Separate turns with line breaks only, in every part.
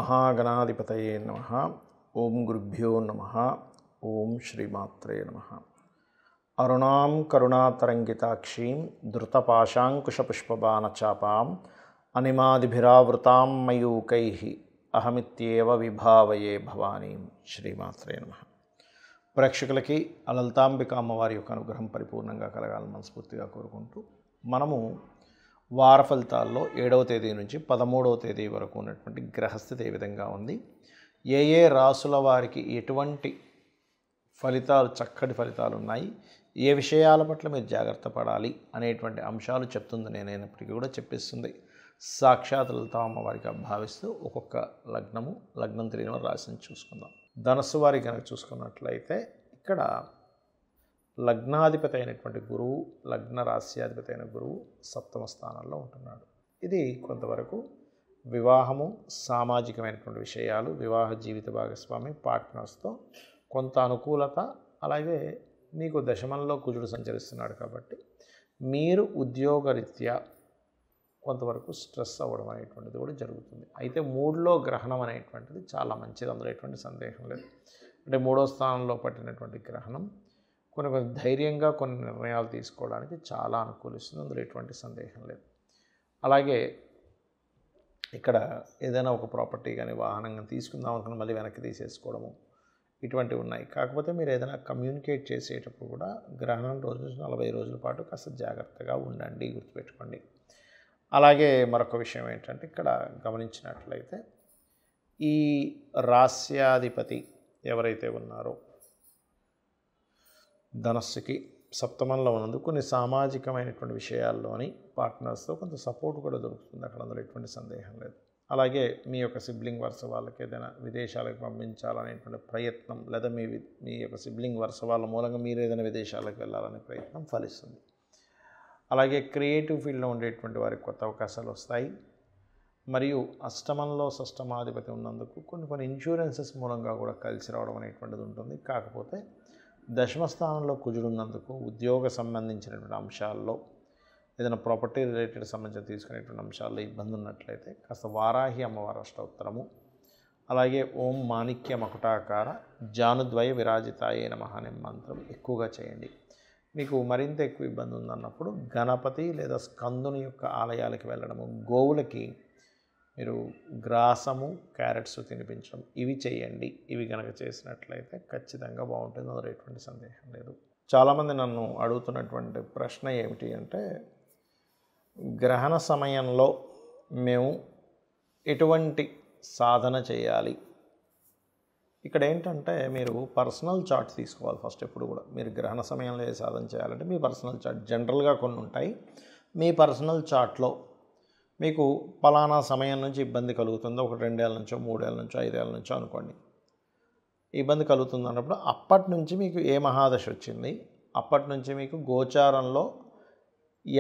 మహాగణాధిపతయే నమః. ఓం గురుభ్యో నమః. ఓం శ్రీమాత్రే నమః. అరుణాం కరుణాతరంగితాక్షీం ధృతపాశాంకుశపుష్పబాణచాపాం అనిమాదిభిరావృతాం మయూకైః అహమిత్యేవ విభావయే భవానీం. శ్రీమాత్రే నమః. ప్రేక్షకులకి లలితాంబిక అమ్మవారి యొక్క అనుగ్రహం పరిపూర్ణంగా కలగాలని మనస్ఫూర్తిగా కోరుకుంటూ మనము వార ఫలితాల్లో 7వ తేదీ నుంచి 13వ తేదీ వరకు ఉన్నటువంటి గ్రహస్థితి ఏ విధంగా ఉంది, ఏ ఏ రాసుల వారికి ఎటువంటి ఫలితాలు, చక్కటి ఫలితాలు ఉన్నాయి, ఏ విషయాల పట్ల మీరు జాగ్రత్త పడాలి అనేటువంటి అంశాలు చెప్తుంది. నేనైనప్పటికీ కూడా చెప్పిస్తుంది సాక్షాత్ లలితా అమ్మవారిగా భావిస్తూ ఒక్కొక్క లగ్నం తెలియని రాశిని చూసుకుందాం. ధనస్సు వారికి కనుక చూసుకున్నట్లయితే ఇక్కడ లగ్నాధిపతి అయినటువంటి గురువు, లగ్న రాశ్యాధిపతి అయిన గురువు 7వ స్థానంలో ఉంటున్నాడు. ఇది కొంతవరకు వివాహము, సామాజికమైనటువంటి విషయాలు, వివాహ జీవిత భాగస్వామి పార్ట్నర్స్తో కొంత అనుకూలత, అలాగే మీకు దశమంలో కుజుడు సంచరిస్తున్నాడు కాబట్టి మీరు ఉద్యోగరీత్యా కొంతవరకు స్ట్రెస్ అవ్వడం అనేటువంటిది కూడా జరుగుతుంది. అయితే 3లో గ్రహణం అనేటువంటిది చాలా మంచిది, అందులో ఎటువంటి సందేహం లేదు. అంటే 3వ స్థానంలో పట్టినటువంటి గ్రహణం కొన్ని ధైర్యంగా కొన్ని నిర్ణయాలు తీసుకోవడానికి చాలా అనుకూలిస్తుంది, అందులో ఎటువంటి సందేహం లేదు. అలాగే ఇక్కడ ఏదైనా ఒక ప్రాపర్టీ కానీ వాహనం కానీ తీసుకుందాం అనుకుని మళ్ళీ వెనక్కి తీసేసుకోవడము ఇటువంటివి ఉన్నాయి. కాకపోతే మీరు ఏదైనా కమ్యూనికేట్ చేసేటప్పుడు కూడా గ్రహణం రోజు 40 రోజుల పాటు కాస్త జాగ్రత్తగా ఉండండి, గుర్తుపెట్టుకోండి. అలాగే మరొక విషయం ఏంటంటే ఇక్కడ గమనించినట్లయితే ఈ రాస్యాధిపతి ఎవరైతే ఉన్నారో ధనస్సుకి 7మంలో ఉన్నందుకు కొన్ని సామాజికమైనటువంటి విషయాల్లోని పార్ట్నర్స్తో కొంత సపోర్ట్ కూడా దొరుకుతుంది అక్కడ, అందులో ఎటువంటి సందేహం లేదు. అలాగే మీ యొక్క సిబ్లింగ్ వరుస వాళ్ళకి ఏదైనా విదేశాలకు పంపించాలనేటువంటి ప్రయత్నం, లేదా మీ యొక్క సిబ్లింగ్ వరుస వాళ్ళ మూలంగా మీరు ఏదైనా విదేశాలకు వెళ్ళాలనే ప్రయత్నం ఫలిస్తుంది. అలాగే క్రియేటివ్ ఫీల్డ్లో ఉండేటువంటి వారికి కొత్త అవకాశాలు వస్తాయి. మరియు అష్టమంలో షష్టమాధిపతి ఉన్నందుకు కొన్ని ఇన్సూరెన్సెస్ మూలంగా కూడా కలిసి రావడం అనేటువంటిది ఉంటుంది. కాకపోతే దశమ స్థానంలో కుజుడు ఉన్నందుకు ఉద్యోగ సంబంధించినటువంటి అంశాల్లో, ఏదైనా ప్రాపర్టీ రిలేటెడ్ సంబంధించి తీసుకునేటువంటి అంశాల్లో ఇబ్బంది ఉన్నట్లయితే కాస్త వారాహి అమ్మవారి అష్టోత్తరము, అలాగే ఓం మాణిక్య మకుటాకార జానుద్వయ విరాజితాయే నమః అనే మంత్రం ఎక్కువగా చేయండి. మీకు మరింత ఎక్కువ ఇబ్బంది ఉందన్నప్పుడు గణపతి లేదా స్కందుని యొక్క ఆలయాలకు వెళ్ళడము, గోవులకి మీరు గ్రాసము, క్యారెట్స్ తినిపించడం ఇవి చేయండి. ఇవి కనుక చేసినట్లయితే ఖచ్చితంగా బాగుంటుంది, అందులో ఎటువంటి సందేహం లేదు. చాలామంది నన్ను అడుగుతున్నటువంటి ప్రశ్న ఏమిటి అంటే, గ్రహణ సమయంలో మేము ఎటువంటి సాధన చేయాలి? ఇక్కడ ఏంటంటే మీరు పర్సనల్ చార్ట్ తీసుకోవాలి ఫస్ట్. ఎప్పుడు కూడా మీరు గ్రహణ సమయంలో ఏ సాధన చేయాలంటే మీ పర్సనల్ చార్ట్ జనరల్గా కొన్ని ఉంటాయి. మీ పర్సనల్ చార్ట్లో మీకు పలానా సమయం నుంచి ఇబ్బంది కలుగుతుందో, ఒక 2 ఏళ్ళ నుంచో 3 ఏళ్ళ నుంచో 5 ఏళ్ళ నుంచో అనుకోండి, ఇబ్బంది కలుగుతుంది అన్నప్పుడు అప్పటి నుంచి మీకు ఏ మహాదశ వచ్చింది, అప్పటి నుంచి మీకు గోచారంలో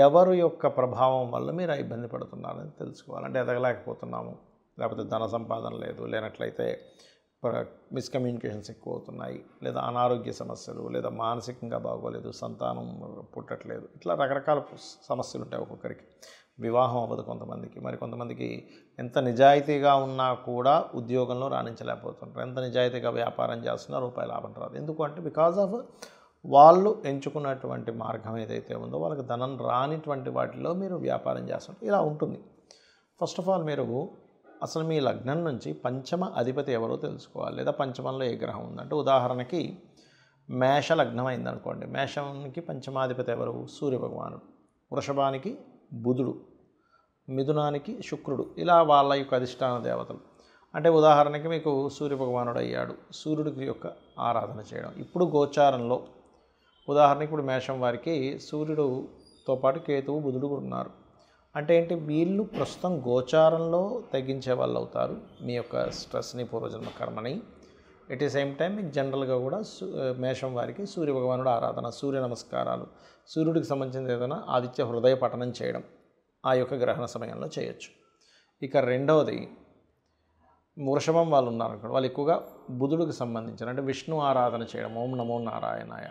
ఎవరు యొక్క ప్రభావం వల్ల మీరు ఆ ఇబ్బంది పడుతున్నారని తెలుసుకోవాలి. అంటే ఎదగలేకపోతున్నాము, లేకపోతే ధన సంపాదన లేదు, లేనట్లయితే మిస్కమ్యూనికేషన్స్ ఎక్కువ అవుతున్నాయి, లేదా అనారోగ్య సమస్యలు, లేదా మానసికంగా బాగోలేదు, సంతానం పుట్టట్లేదు, ఇట్లా రకరకాల సమస్యలు ఉంటాయి. ఒక్కొక్కరికి వివాహం అవ్వదు కొంతమందికి, మరి కొంతమందికి ఎంత నిజాయితీగా ఉన్నా కూడా ఉద్యోగంలో రాణించలేకపోతుంటారు, ఎంత నిజాయితీగా వ్యాపారం చేస్తున్నా రూపాయి లాభం రాదు. ఎందుకు అంటే బికాజ్ ఆఫ్ వాళ్ళు ఎంచుకున్నటువంటి మార్గం ఏదైతే ఉందో వాళ్ళకి ధనం రానిటువంటి వాటిలో మీరు వ్యాపారం చేస్తుంటే ఇలా ఉంటుంది. ఫస్ట్ ఆఫ్ ఆల్ మీరు అసలు మీ లగ్నం నుంచి పంచమ అధిపతి ఎవరో తెలుసుకోవాలి, లేదా పంచమంలో ఏ గ్రహం ఉందంటే ఉదాహరణకి మేష లగ్నం అయిందనుకోండి, మేషానికి పంచమాధిపతి ఎవరు? సూర్యభగవానుడు. వృషభానికి బుధుడు, మిథునానికి శుక్రుడు, ఇలా వాళ్ళ యొక్క అధిష్టాన దేవతలు. అంటే ఉదాహరణకి మీకు సూర్యభగవానుడు అయ్యాడు, సూర్యుడికి యొక్క ఆరాధన చేయడం. ఇప్పుడు గోచారంలో ఉదాహరణకి ఇప్పుడు మేషం వారికి సూర్యుడుతో పాటు కేతువు, బుధుడు ఉన్నారు. అంటే ఏంటి, వీళ్ళు ప్రస్తుతం గోచారంలో తగ్గించే వాళ్ళు అవుతారు మీ యొక్క స్ట్రెస్ని, పూర్వజన్మ కర్మని. ఎట్ ది సేమ్ టైం మీకు జనరల్గా కూడా మేషం వారికి సూర్యభగవానుడు ఆరాధన, సూర్య నమస్కారాలు, సూర్యుడికి సంబంధించిన ఏదైనా ఆదిత్య హృదయ పఠనం చేయడం ఆ యొక్క గ్రహణ సమయంలో చేయొచ్చు. ఇక రెండవది వృషభం వాళ్ళు ఉన్నారనుకోండి, వాళ్ళు ఎక్కువగా బుధుడికి సంబంధించిన అంటే విష్ణు ఆరాధన చేయడం, ఓం నమో నారాయణాయ.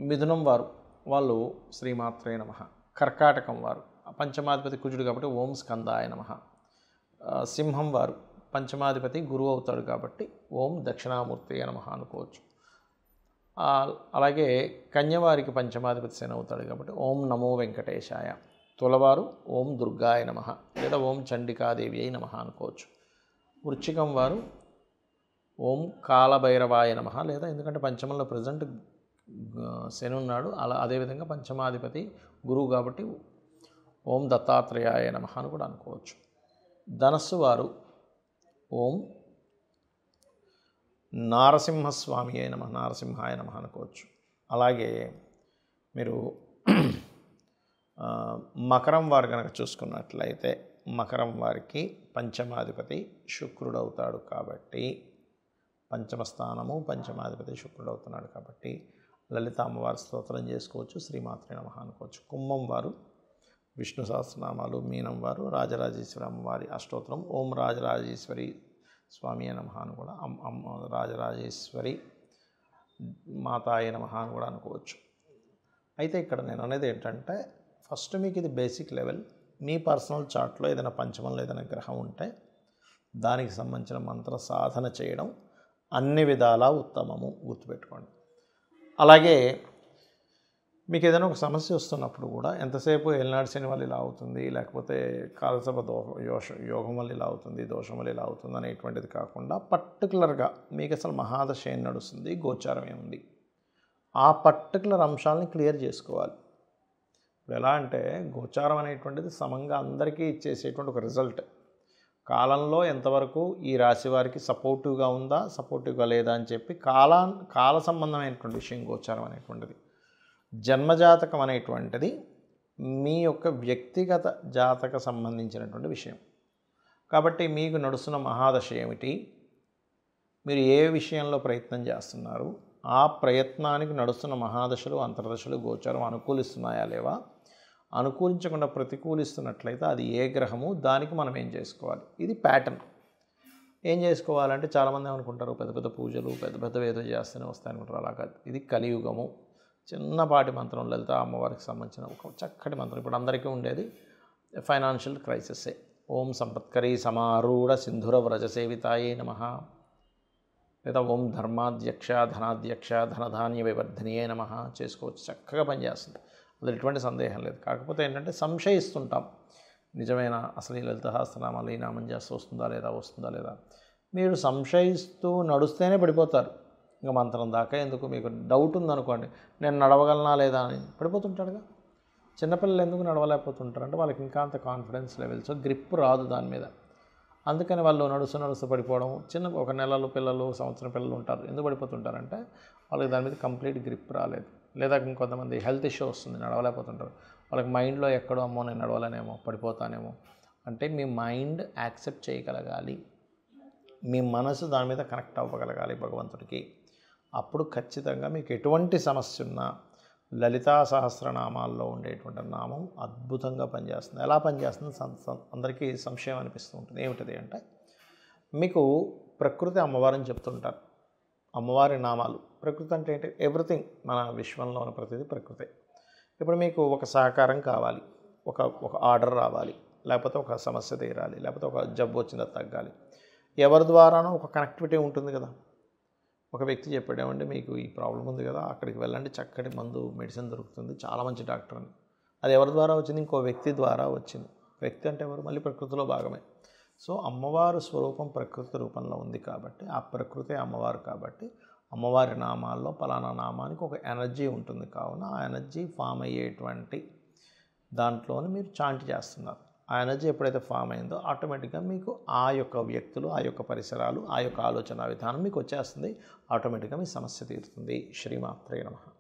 మిథునం వాళ్ళు శ్రీమాత్రే నమః. కర్కాటకం వారు పంచమాధిపతి కుజుడు కాబట్టి ఓం స్కందాయ నమః. సింహం వారు పంచమాధిపతి గురువు అవుతాడు కాబట్టి ఓం దక్షిణామూర్తి నమః అనుకోవచ్చు. అలాగే కన్యవారికి పంచమాధిపతి శని అవుతాడు కాబట్టి ఓం నమో వెంకటేశాయ. తులవారు ఓం దుర్గాయ నమః లేదా ఓం చండికాదేవి అయి నమః అనుకోవచ్చు. వృశ్చికం వారు ఓం కాలభైరవాయ నమః లేదా ఎందుకంటే పంచమంలో ప్రజెంట్ శని ఉన్నాడు, అదేవిధంగా పంచమాధిపతి గురువు కాబట్టి ఓం దత్తాత్రేయాయ నమః అని కూడా అనుకోవచ్చు. ధనస్సు వారు ఓం నారసింహస్వామి అయి నమః నారసింహాయ నమః అనుకోవచ్చు. అలాగే మీరు మకరం వారు కనుక చూసుకున్నట్లయితే మకరం వారికి పంచమాధిపతి శుక్రుడు అవుతాడు కాబట్టి పంచమ స్థానము పంచమాధిపతి శుక్రుడు అవుతున్నాడు కాబట్టి లలిత అమ్మవారి స్తోత్రం చేసుకోవచ్చు, శ్రీమాత్రే నమః అనుకోవచ్చు. కుంభం వారు విష్ణు సహస్రనామాలు, మీనం వారు రాజరాజేశ్వరి అమ్మవారి అష్టోత్తరం ఓం రాజరాజేశ్వరి స్వామి నమః అని కూడా రాజరాజేశ్వరి మాతాయ నమః అని కూడా అనుకోవచ్చు. అయితే ఇక్కడ నేను అనేది ఏంటంటే ఫస్ట్ మీకు ఇది బేసిక్ లెవెల్. మీ పర్సనల్ చార్ట్లో ఏదైనా పంచమంలో ఏదైనా గ్రహం ఉంటే దానికి సంబంధించిన మంత్ర సాధన చేయడం అన్ని విధాలా ఉత్తమము, గుర్తుపెట్టుకోండి. అలాగే మీకు ఏదైనా ఒక సమస్య వస్తున్నప్పుడు కూడా ఎంతసేపు ఏలినాడు శని వల్ల ఇలా అవుతుంది, లేకపోతే కాలసర్ప యోగం వల్ల ఇలా అవుతుంది, దోషం వల్ల ఇలా అవుతుంది అనేటువంటిది కాకుండా పర్టికులర్గా మీకు అసలు మహాదశ ఏం నడుస్తుంది, గోచారం ఏముంది, ఆ పర్టికులర్ అంశాలని క్లియర్ చేసుకోవాలి. ఇప్పుడు ఎలా అంటే గోచారం అనేటువంటిది సమంగా అందరికీ ఇచ్చేసేటువంటి ఒక రిజల్ట్. కాలంలో ఎంతవరకు ఈ రాశి వారికి సపోర్టివ్గా ఉందా, సపోర్టివ్గా లేదా అని చెప్పి కాల సంబంధమైనటువంటి విషయం గోచారం అనేటువంటిది. జన్మజాతకం అనేటువంటిది మీ యొక్క వ్యక్తిగత జాతక సంబంధించినటువంటి విషయం. కాబట్టి మీకు నడుస్తున్న మహాదశ ఏమిటి, మీరు ఏ విషయంలో ప్రయత్నం చేస్తున్నారు, ఆ ప్రయత్నానికి నడుస్తున్న మహాదశలు అంతర్దశలు గోచారం అనుకూలిస్తున్నాయా లేవా, అనుకూలించకుండా ప్రతికూలిస్తున్నట్లయితే అది ఏ గ్రహము, దానికి మనం ఏం చేసుకోవాలి, ఇది ప్యాటర్న్. ఏం చేసుకోవాలంటే చాలామంది అనుకుంటారు పెద్ద పెద్ద పూజలు పెద్ద పెద్ద ఏదో చేస్తూనే వస్తాయనుకుంటారు. అలా కాదు, ఇది కలియుగము. చిన్నపాటి మంత్రం లలిత అమ్మవారికి సంబంధించిన ఒక చక్కటి మంత్రం. ఇప్పుడు అందరికీ ఉండేది ఫైనాన్షియల్ క్రైసిస్సే. ఓం సంపత్కరీ సమారూఢ సింధుర వ్రజ సేవితాయే నమః లేదా ఓం ధర్మాధ్యక్ష ధనాధ్యక్ష ధనధాన్య వివర్ధనియే నమః చేసుకోవచ్చు. చక్కగా పనిచేస్తుంది, అది ఎటువంటి సందేహం లేదు. కాకపోతే ఏంటంటే సంశయిస్తుంటాం, నిజమైన అసలు ఈ లలిత సహస్రనామాలు ఈ నామం చేస్తూ వస్తుందా లేదా. మీరు సంశయిస్తూ నడుస్తేనే పడిపోతారు. ఇంకా మంత్రం దాకా ఎందుకు, మీకు డౌట్ ఉందనుకోండి నేను నడవగలనా లేదా అని పడిపోతుంటాడుగా. చిన్నపిల్లలు ఎందుకు నడవలేకపోతుంటారు అంటే వాళ్ళకి ఇంకా అంత కాన్ఫిడెన్స్ లెవెల్స్ గ్రిప్ రాదు దాని మీద. అందుకని వాళ్ళు నడుస్తూ పడిపోవడం. ఒక నెలలు పిల్లలు సంవత్సరం పిల్లలు ఉంటారు, ఎందుకు పడిపోతుంటారంటే వాళ్ళకి దాని మీద కంప్లీట్ గ్రిప్ రాలేదు. లేదా ఇంకొంతమంది హెల్త్ ఇష్యూ వస్తుంది, నడవలేకపోతుంటారు. వాళ్ళకి మైండ్లో ఎక్కడో అమ్మో నేను నడవలేనేమో పడిపోతానేమో అంటే మీ మైండ్ యాక్సెప్ట్ చేయగలగాలి, మీ మనసు దాని మీద కనెక్ట్ అవ్వగలగాలి భగవంతుడికి. అప్పుడు ఖచ్చితంగా మీకు ఎటువంటి సమస్య ఉన్నా లలితా సహస్రనామాల్లో ఉండేటువంటి నామం అద్భుతంగా పనిచేస్తుంది. ఎలా పనిచేస్తుంది అందరికీ సంశయం అనిపిస్తూ ఉంటుంది. ఏమిటది అంటే మీకు ప్రకృతి అమ్మవారిని చెప్తుంటారు. అమ్మవారి నామాలు ప్రకృతి అంటే ఏంటి, ఎవ్రీథింగ్ మన విశ్వంలో ఉన్న ప్రతిదీ ప్రకృతి. ఇప్పుడు మీకు ఒక సహకారం కావాలి, ఒక ఆర్డర్ రావాలి, లేకపోతే ఒక సమస్య తీరాలి, లేకపోతే ఒక జబ్బు వచ్చిందా తగ్గాలి, ఎవరి ద్వారానో ఒక కనెక్టివిటీ ఉంటుంది కదా. ఒక వ్యక్తి చెప్పాడు ఏమంటే మీకు ఈ ప్రాబ్లం ఉంది కదా, అక్కడికి వెళ్ళండి చక్కటి మందు మెడిసిన్ దొరుకుతుంది, చాలా మంచి డాక్టర్ అని. అది ఎవరి ద్వారా వచ్చింది, ఇంకో వ్యక్తి ద్వారా వచ్చింది. వ్యక్తి అంటే ఎవరు, మళ్ళీ ప్రకృతిలో భాగమే. సో అమ్మవారు స్వరూపం ప్రకృతి రూపంలో ఉంది కాబట్టి ఆ ప్రకృతి అమ్మవారు కాబట్టి అమ్మవారి నామాల్లో పలానా నామానికి ఒక ఎనర్జీ ఉంటుంది. కావున ఆ ఎనర్జీ ఫామ్ అయ్యేటువంటి దాంట్లోనే మీరు చాంట్ చేస్తున్నారు. ఆ ఎనర్జీ ఎప్పుడైతే ఫామ్ అయిందో ఆటోమేటిక్గా మీకు ఆ యొక్క వ్యక్తులు, ఆ యొక్క పరిసరాలు, ఆ యొక్క ఆలోచన విధానం మీకు వచ్చేస్తుంది. ఆటోమేటిక్గా మీ సమస్య తీరుతుంది. శ్రీమాత్రే నమః.